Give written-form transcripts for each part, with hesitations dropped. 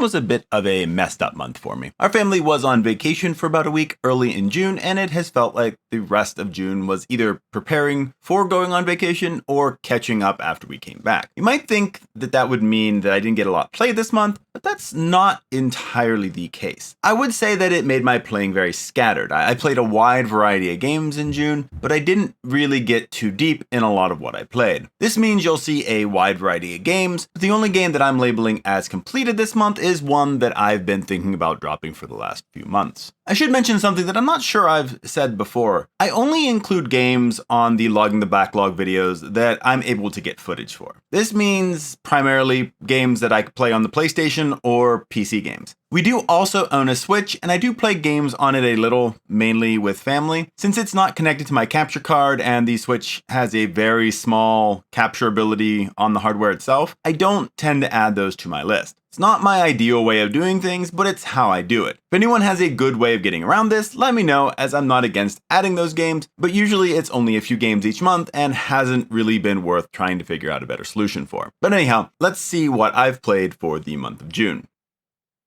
was a bit of a messed up month for me. Our family was on vacation for about a week early in June, and it has felt like the rest of June was either preparing for going on vacation or catching up after we came back. You might think that that would mean that I didn't get a lot played this month, but that's not entirely the case. I would say that it made my playing very scattered. I played a wide variety of games in June, but I didn't really get too deep in a lot of what I played. This means you'll see a wide variety of games, but the only game that I'm labeling as completed this month is one that I've been thinking about dropping for the last few months. I should mention something that I'm not sure I've said before. I only include games on the Logging the Backlog videos that I'm able to get footage for. This means primarily games that I could play on the PlayStation or PC games. We do also own a Switch, and I do play games on it a little, mainly with family. Since it's not connected to my capture card and the Switch has a very small capture ability on the hardware itself, I don't tend to add those to my list. It's not my ideal way of doing things, but it's how I do it. If anyone has a good way of getting around this, let me know, as I'm not against adding those games, but usually it's only a few games each month and hasn't really been worth trying to figure out a better solution for. But anyhow, let's see what I've played for the month of June.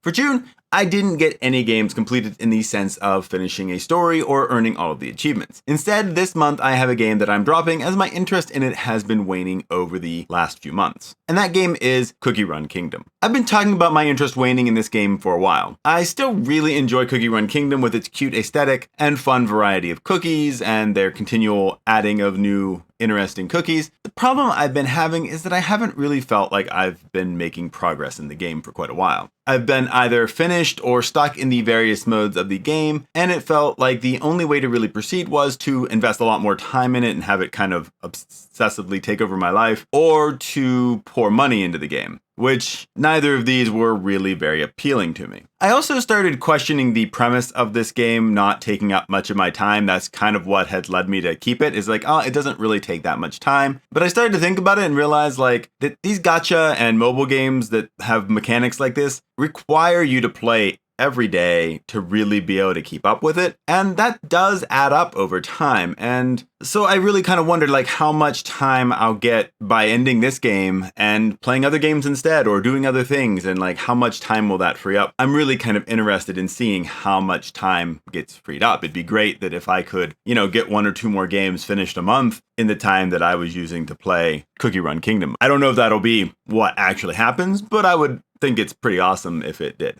For June, I didn't get any games completed in the sense of finishing a story or earning all of the achievements. Instead, this month I have a game that I'm dropping as my interest in it has been waning over the last few months. And that game is Cookie Run Kingdom. I've been talking about my interest waning in this game for a while. I still really enjoy Cookie Run Kingdom with its cute aesthetic and fun variety of cookies and their continual adding of new interesting cookies. The problem I've been having is that I haven't really felt like I've been making progress in the game for quite a while. I've been either finished or stuck in the various modes of the game, and it felt like the only way to really proceed was to invest a lot more time in it and have it kind of obsessively take over my life, or to pour money into the game, which neither of these were really very appealing to me. I also started questioning the premise of this game not taking up much of my time. That's kind of what had led me to keep it, is like, oh, it doesn't really take that much time. But I started to think about it and realized like that these gacha and mobile games that have mechanics like this require you to play every day to really be able to keep up with it. And that does add up over time. And so I really kind of wondered like how much time I'll get by ending this game and playing other games instead or doing other things, and like how much time will that free up. I'm really kind of interested in seeing how much time gets freed up. It'd be great that if I could, get one or two more games finished a month in the time that I was using to play Cookie Run Kingdom. I don't know if that'll be what actually happens, but I would think it's pretty awesome if it did.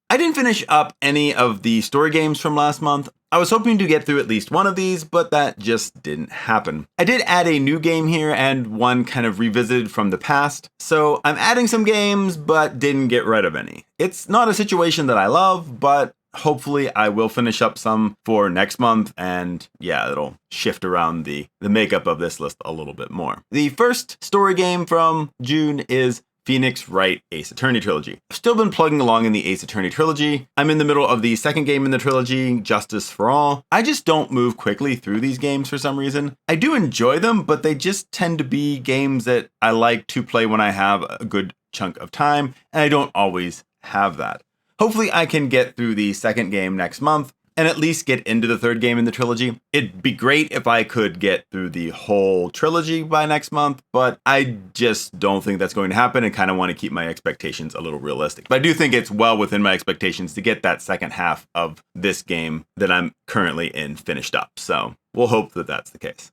I didn't finish up any of the story games from last month. I was hoping to get through at least one of these, but that just didn't happen. I did add a new game here and one kind of revisited from the past, so I'm adding some games, but didn't get rid of any. It's not a situation that I love, but hopefully I will finish up some for next month, and yeah, it'll shift around the makeup of this list a little bit more. The first story game from June is Phoenix Wright Ace Attorney Trilogy. I've still been plugging along in the Ace Attorney Trilogy. I'm in the middle of the second game in the trilogy, Justice for All. I just don't move quickly through these games for some reason. I do enjoy them, but they just tend to be games that I like to play when I have a good chunk of time, and I don't always have that. Hopefully I can get through the second game next month and at least get into the third game in the trilogy. It'd be great if I could get through the whole trilogy by next month, but I just don't think that's going to happen and kind of want to keep my expectations a little realistic. But I do think it's well within my expectations to get that second half of this game that I'm currently in finished up. So we'll hope that that's the case.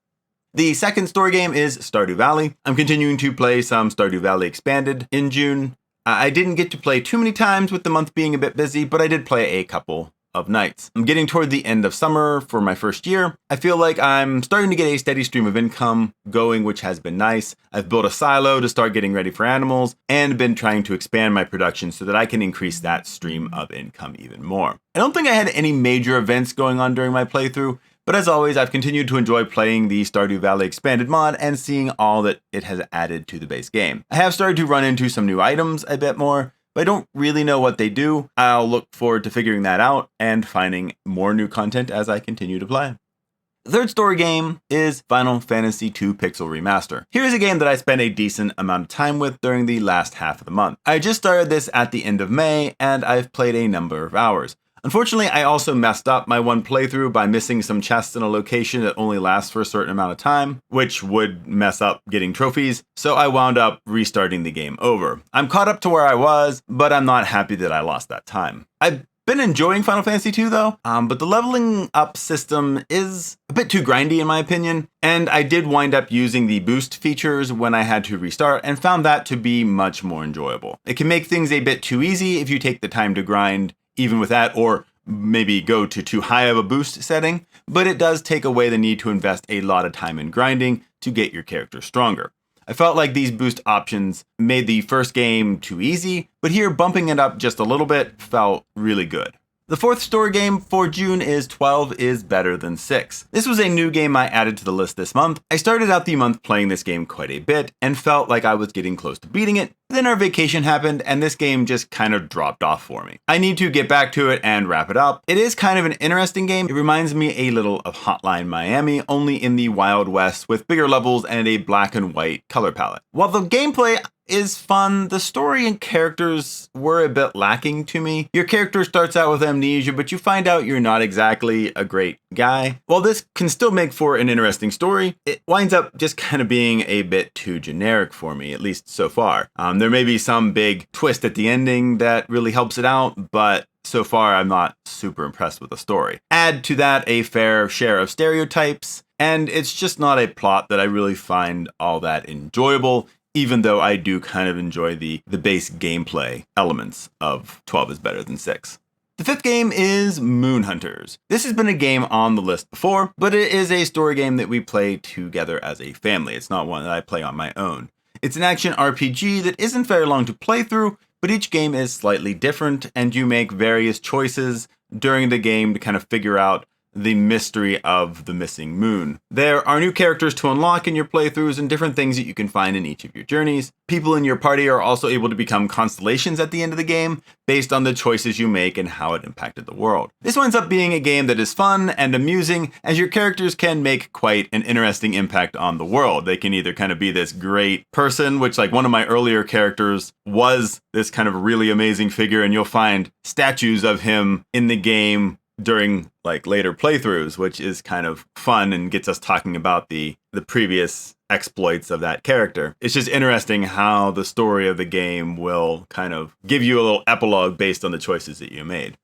The second story game is Stardew Valley. I'm continuing to play some Stardew Valley Expanded in June. I didn't get to play too many times with the month being a bit busy, but I did play a couple of nights. I'm getting toward the end of summer for my first year. I feel like I'm starting to get a steady stream of income going, which has been nice. I've built a silo to start getting ready for animals and been trying to expand my production so that I can increase that stream of income even more. I don't think I had any major events going on during my playthrough, but as always, I've continued to enjoy playing the Stardew Valley Expanded mod and seeing all that it has added to the base game. I have started to run into some new items a bit more, but I don't really know what they do. I'll look forward to figuring that out and finding more new content as I continue to play. The third story game is Final Fantasy II Pixel Remaster. Here's a game that I spent a decent amount of time with during the last half of the month. I just started this at the end of May, and I've played a number of hours. Unfortunately, I also messed up my one playthrough by missing some chests in a location that only lasts for a certain amount of time, which would mess up getting trophies, so I wound up restarting the game over. I'm caught up to where I was, but I'm not happy that I lost that time. I've been enjoying Final Fantasy II though, but the leveling up system is a bit too grindy in my opinion, and I did wind up using the boost features when I had to restart and found that to be much more enjoyable. It can make things a bit too easy if you take the time to grind even with that, or maybe go to too high of a boost setting, but it does take away the need to invest a lot of time in grinding to get your character stronger. I felt like these boost options made the first game too easy, but here bumping it up just a little bit felt really good. The fourth story game for June is 12 is Better Than 6. This was a new game I added to the list this month. I started out the month playing this game quite a bit and felt like I was getting close to beating it. Then our vacation happened and this game just kind of dropped off for me. I need to get back to it and wrap it up. It is kind of an interesting game. It reminds me a little of Hotline Miami, only in the Wild West with bigger levels and a black and white color palette. While the gameplay is fun, the story and characters were a bit lacking to me. Your character starts out with amnesia, but you find out you're not exactly a great guy. While this can still make for an interesting story, it winds up just kind of being a bit too generic for me, at least so far. There may be some big twist at the ending that really helps it out, but so far I'm not super impressed with the story. Add to that a fair share of stereotypes, and it's just not a plot that I really find all that enjoyable, even though I do kind of enjoy the base gameplay elements of 12 is Better Than 6. The fifth game is Moon Hunters. This has been a game on the list before, but it is a story game that we play together as a family. It's not one that I play on my own. It's an action RPG that isn't very long to play through, but each game is slightly different, and you make various choices during the game to kind of figure out the mystery of the missing moon. There are new characters to unlock in your playthroughs and different things that you can find in each of your journeys. People in your party are also able to become constellations at the end of the game based on the choices you make and how it impacted the world. This winds up being a game that is fun and amusing, as your characters can make quite an interesting impact on the world. They can either kind of be this great person, which like one of my earlier characters was this kind of really amazing figure, and you'll find statues of him in the game during like later playthroughs, which is kind of fun and gets us talking about the previous exploits of that character. It's just interesting how the story of the game will kind of give you a little epilogue based on the choices that you made.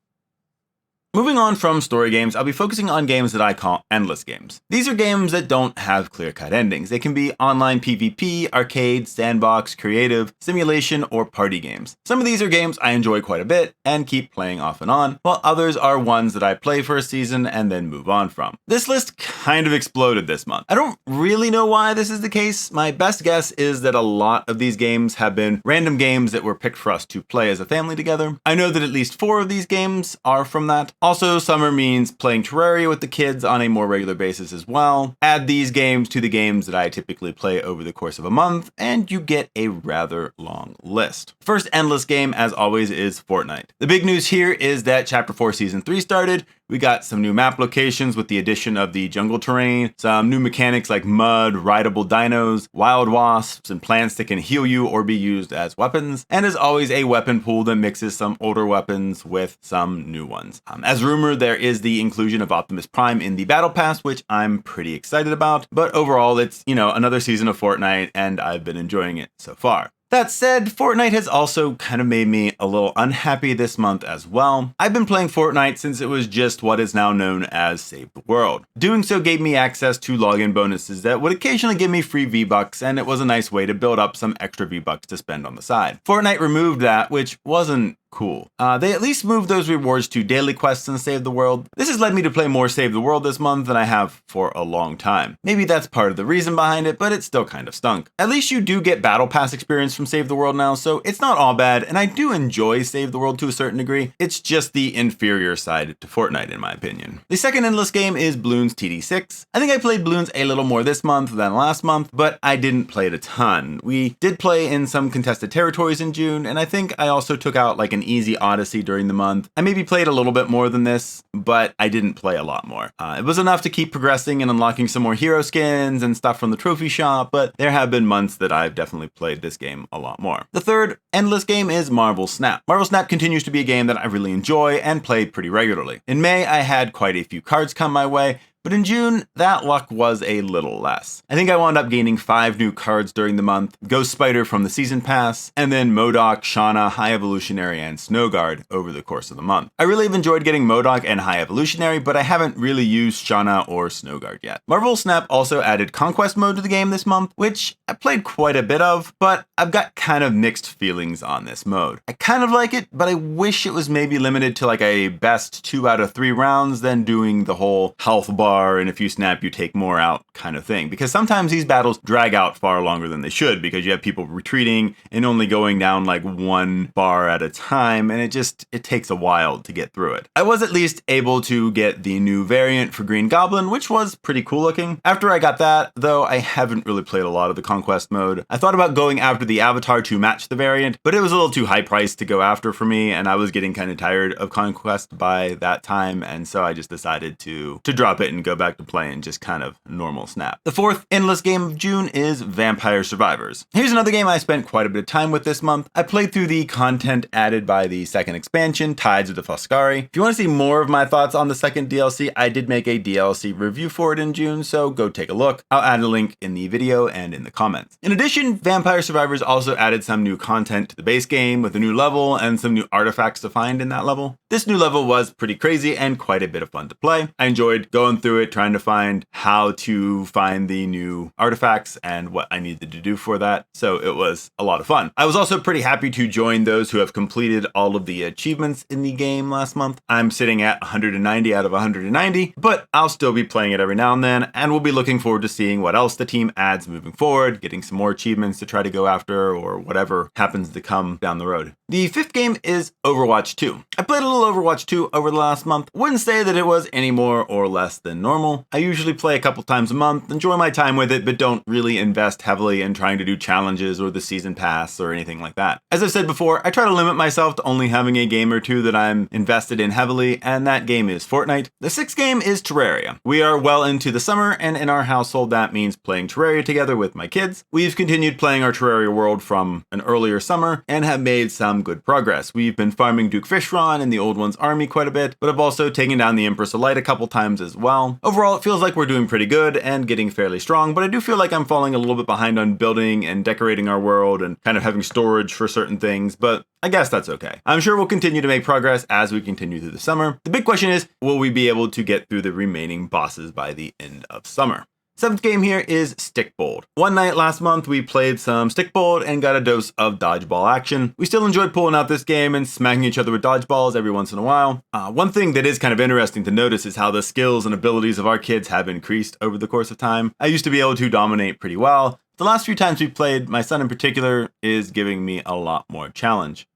Moving on from story games, I'll be focusing on games that I call endless games. These are games that don't have clear-cut endings. They can be online PvP, arcade, sandbox, creative, simulation, or party games. Some of these are games I enjoy quite a bit and keep playing off and on, while others are ones that I play for a season and then move on from. This list kind of exploded this month. I don't really know why this is the case. My best guess is that a lot of these games have been random games that were picked for us to play as a family together. I know that at least 4 of these games are from that. Also, summer means playing Terraria with the kids on a more regular basis as well. Add these games to the games that I typically play over the course of a month, and you get a rather long list. First endless game, as always, is Fortnite. The big news here is that Chapter 4 Season 3 started. We got some new map locations with the addition of the jungle terrain, some new mechanics like mud, rideable dinos, wild wasps, and plants that can heal you or be used as weapons, and as always, a weapon pool that mixes some older weapons with some new ones. As rumored, there is the inclusion of Optimus Prime in the Battle Pass, which I'm pretty excited about, but overall, it's, another season of Fortnite, and I've been enjoying it so far. That said, Fortnite has also kind of made me a little unhappy this month as well. I've been playing Fortnite since it was just what is now known as Save the World. Doing so gave me access to login bonuses that would occasionally give me free V-Bucks, and it was a nice way to build up some extra V-Bucks to spend on the side. Fortnite removed that, which wasn't cool. They at least moved those rewards to daily quests in Save the World. This has led me to play more Save the World this month than I have for a long time. Maybe that's part of the reason behind it, but it still kind of stunk. At least you do get Battle Pass experience from Save the World now, so it's not all bad, and I do enjoy Save the World to a certain degree. It's just the inferior side to Fortnite, in my opinion. The second endless game is Bloons TD6. I think I played Bloons a little more this month than last month, but I didn't play it a ton. We did play in some contested territories in June, and I think I also took out like an easy Odyssey during the month. I maybe played a little bit more than this, but I didn't play a lot more. It was enough to keep progressing and unlocking some more hero skins and stuff from the trophy shop, but there have been months that I've definitely played this game a lot more. The third endless game is Marvel Snap. Marvel Snap continues to be a game that I really enjoy and play pretty regularly. In May, I had quite a few cards come my way, but in June, that luck was a little less. I think I wound up gaining 5 new cards during the month, Ghost Spider from the Season Pass, and then MODOK, Shauna, High Evolutionary, and Snowguard over the course of the month. I really have enjoyed getting MODOK and High Evolutionary, but I haven't really used Shauna or Snowguard yet. Marvel Snap also added Conquest mode to the game this month, which I played quite a bit of, but I've got kind of mixed feelings on this mode. I kind of like it, but I wish it was maybe limited to like a best 2 out of 3 rounds than doing the whole health bar and if you snap you take more out kind of thing, because sometimes these battles drag out far longer than they should because you have people retreating and only going down like 1 bar at a time, and it takes a while to get through it. I was at least able to get the new variant for Green Goblin, which was pretty cool looking. After I got that, though, I haven't really played a lot of the Conquest mode. I thought about going after the avatar to match the variant, but it was a little too high priced to go after for me, and I was getting kind of tired of Conquest by that time, and so I just decided to drop it and go back to playing just kind of normal Snap. The fourth endless game of June is Vampire Survivors. Here's another game I spent quite a bit of time with this month. I played through the content added by the second expansion, Tides of the Foscari. If you want to see more of my thoughts on the second DLC, I did make a DLC review for it in June, so go take a look. I'll add a link in the video and in the comments. In addition, Vampire Survivors also added some new content to the base game with a new level and some new artifacts to find in that level. This new level was pretty crazy and quite a bit of fun to play. I enjoyed going through it, trying to find how to find the new artifacts and what I needed to do for that, so it was a lot of fun. I was also pretty happy to join those who have completed all of the achievements in the game last month. I'm sitting at 190 out of 190, but I'll still be playing it every now and then, and we'll be looking forward to seeing what else the team adds moving forward, getting some more achievements to try to go after, or whatever happens to come down the road. The fifth game is Overwatch 2. I played a little Overwatch 2 over the last month. Wouldn't say that it was any more or less than normal. I usually play a couple times a month, enjoy my time with it, but don't really invest heavily in trying to do challenges or the season pass or anything like that. As I've said before, I try to limit myself to only having a game or two that I'm invested in heavily, and that game is Fortnite. The sixth game is Terraria. We are well into the summer, and in our household that means playing Terraria together with my kids. We've continued playing our Terraria world from an earlier summer and have made some good progress. We've been farming Duke Fishron and the Old One's army quite a bit, but have also taken down the Empress of Light a couple times as well. Overall, it feels like we're doing pretty good and getting fairly strong, but I do feel like I'm falling a little bit behind on building and decorating our world and kind of having storage for certain things, but I guess that's okay. I'm sure we'll continue to make progress as we continue through the summer. The big question is, will we be able to get through the remaining bosses by the end of summer? Seventh game here is Stickbold. One night last month, we played some Stickbold and got a dose of dodgeball action. We still enjoyed pulling out this game and smacking each other with dodgeballs every once in a while. One thing that is kind of interesting to notice is how the skills and abilities of our kids have increased over the course of time. I used to be able to dominate pretty well. The last few times we played, my son in particular is giving me a lot more challenge.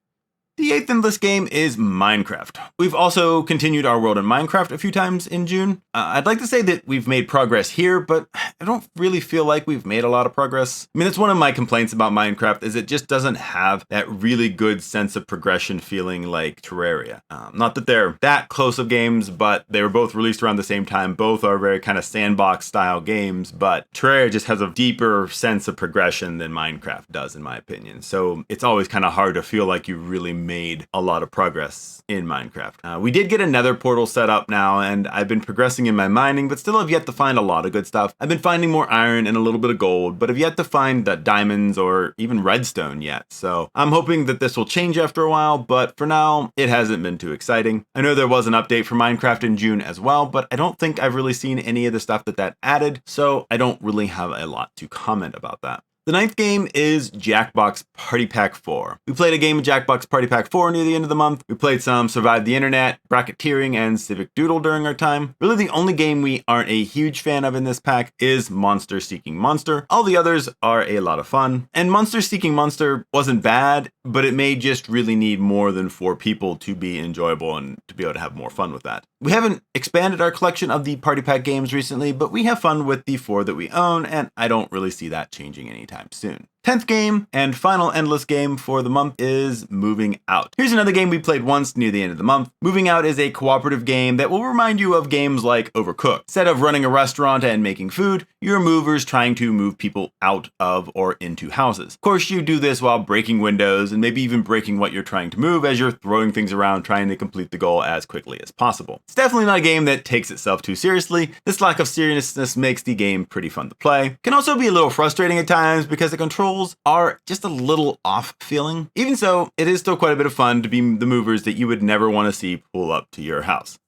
The eighth endless game is Minecraft. We've also continued our world in Minecraft a few times in June. I'd like to say that we've made progress here, but I don't really feel like we've made a lot of progress. I mean, that's one of my complaints about Minecraft is it just doesn't have that really good sense of progression feeling like Terraria. Not that they're that close of games, but they were both released around the same time. Both are very kind of sandbox style games, but Terraria just has a deeper sense of progression than Minecraft does, in my opinion. So it's always kind of hard to feel like you really made a lot of progress in Minecraft. We did get another portal set up now, and I've been progressing in my mining, but still have yet to find a lot of good stuff. I've been finding more iron and a little bit of gold, but have yet to find the diamonds or even redstone yet. So I'm hoping that this will change after a while, but for now, it hasn't been too exciting. I know there was an update for Minecraft in June as well, but I don't think I've really seen any of the stuff that added, so I don't really have a lot to comment about that. The ninth game is Jackbox Party Pack 4. We played a game of Jackbox Party Pack 4 near the end of the month. We played some Survive the Internet, Bracketeering, and Civic Doodle during our time. Really the only game we aren't a huge fan of in this pack is Monster Seeking Monster. All the others are a lot of fun. And Monster Seeking Monster wasn't bad, but it may just really need more than 4 people to be enjoyable and to be able to have more fun with that. We haven't expanded our collection of the Party Pack games recently, but we have fun with the 4 that we own, and I don't really see that changing anytime soon. 10th game and final endless game for the month is Moving Out. Here's another game we played once near the end of the month. Moving Out is a cooperative game that will remind you of games like Overcooked. Instead of running a restaurant and making food, you're movers trying to move people out of or into houses. Of course, you do this while breaking windows and maybe even breaking what you're trying to move as you're throwing things around trying to complete the goal as quickly as possible. It's definitely not a game that takes itself too seriously. This lack of seriousness makes the game pretty fun to play. Can also be a little frustrating at times because the controls are just a little off feeling. Even so, it is still quite a bit of fun to be the movers that you would never want to see pull up to your house.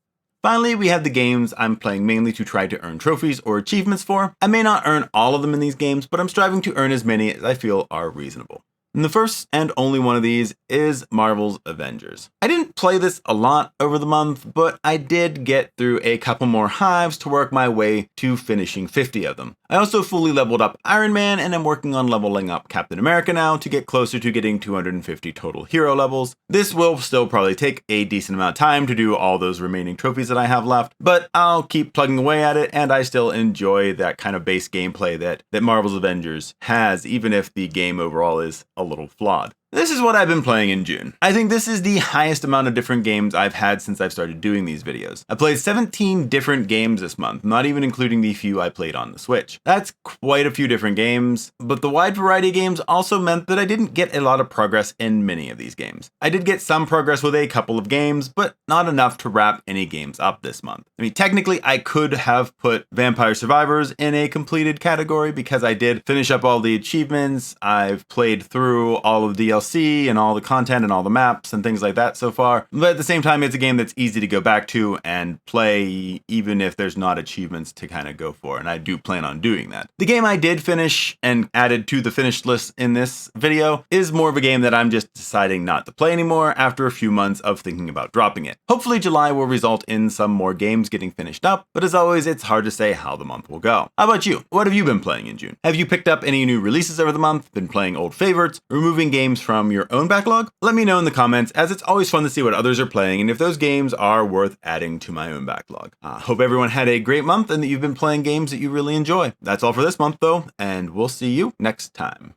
Finally, we have the games I'm playing mainly to try to earn trophies or achievements for. I may not earn all of them in these games, but I'm striving to earn as many as I feel are reasonable. And the first and only one of these is Marvel's Avengers. I didn't play this a lot over the month, but I did get through a couple more hives to work my way to finishing 50 of them. I also fully leveled up Iron Man and am working on leveling up Captain America now to get closer to getting 250 total hero levels. This will still probably take a decent amount of time to do all those remaining trophies that I have left, but I'll keep plugging away at it, and I still enjoy that kind of base gameplay that Marvel's Avengers has, even if the game overall is a little flawed. This is what I've been playing in June. I think this is the highest amount of different games I've had since I've started doing these videos. I played 17 different games this month, not even including the few I played on the Switch. That's quite a few different games, but the wide variety of games also meant that I didn't get a lot of progress in many of these games. I did get some progress with a couple of games, but not enough to wrap any games up this month. I mean, technically I could have put Vampire Survivors in a completed category because I did finish up all the achievements. I've played through all of DLC and all the content and all the maps and things like that so far. But at the same time, it's a game that's easy to go back to and play even if there's not achievements to kind of go for, and I do plan on doing that. The game I did finish and added to the finished list in this video is more of a game that I'm just deciding not to play anymore after a few months of thinking about dropping it. Hopefully July will result in some more games getting finished up, but as always, it's hard to say how the month will go. How about you? What have you been playing in June? Have you picked up any new releases over the month, been playing old favorites, removing games from your own backlog? Let me know in the comments, as it's always fun to see what others are playing and if those games are worth adding to my own backlog. Hope everyone had a great month and that you've been playing games that you really enjoy. That's all for this month though, and we'll see you next time.